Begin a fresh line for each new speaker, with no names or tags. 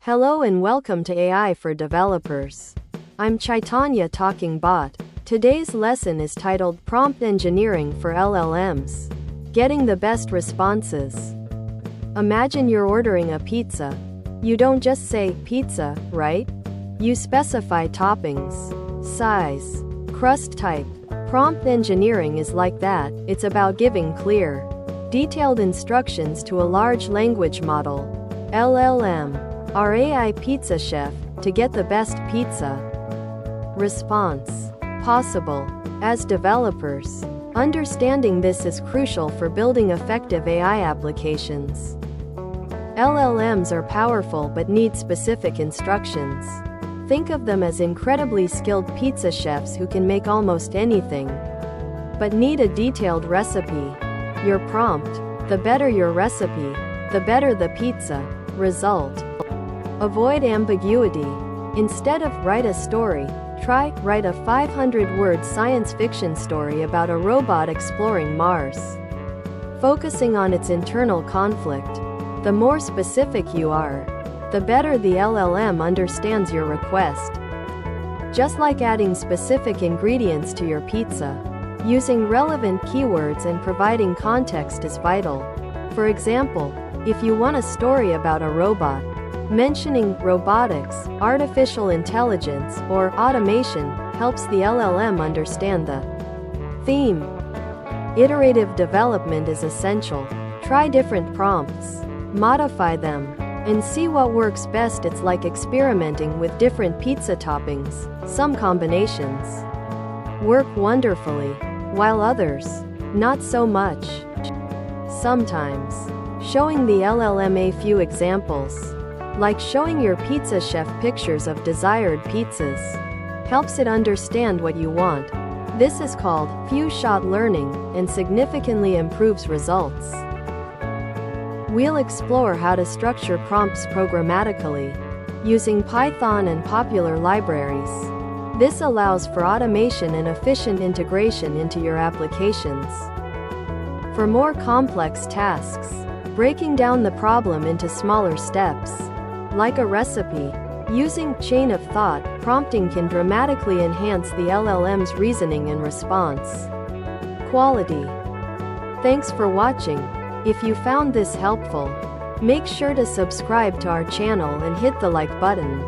Hello and welcome to AI for Developers. I'm Chaitanya Talking Bot. Today's lesson is titled Prompt Engineering for LLMs. Getting the best responses. Imagine you're ordering a pizza. You don't just say pizza, right? You specify toppings, size, crust type. Prompt engineering is like that. It's about giving clear, detailed instructions to a large language model, LLM, our AI pizza chef, to get the best pizza. Response. Possible. As developers, understanding this is crucial for building effective AI applications. LLMs are powerful but need specific instructions. Think of them as incredibly skilled pizza chefs who can make almost anything, but need a detailed recipe. Your prompt. The better your recipe, the better the pizza result. Avoid ambiguity. Instead of write a story, try write a 500-word science fiction story about a robot exploring Mars, focusing on its internal conflict. The more specific you are, the better the LLM understands your request. Just like adding specific ingredients to your pizza, using relevant keywords and providing context is vital. For example, if you want a story about a robot, mentioning robotics, artificial intelligence, or automation helps the LLM understand the theme. Iterative development is essential. Try different prompts, modify them, and see what works best. It's like experimenting with different pizza toppings. Some combinations work wonderfully, while others, not so much. Sometimes, showing the LLM a few examples, like showing your pizza chef pictures of desired pizzas, helps it understand what you want. This is called few-shot learning and significantly improves results. We'll explore how to structure prompts programmatically, using Python and popular libraries. This allows for automation and efficient integration into your applications. For more complex tasks, breaking down the problem into smaller steps, like a recipe, using chain of thought prompting can dramatically enhance the LLM's reasoning and response quality. Thanks for watching. If you found this helpful, make sure to subscribe to our channel and hit the like button.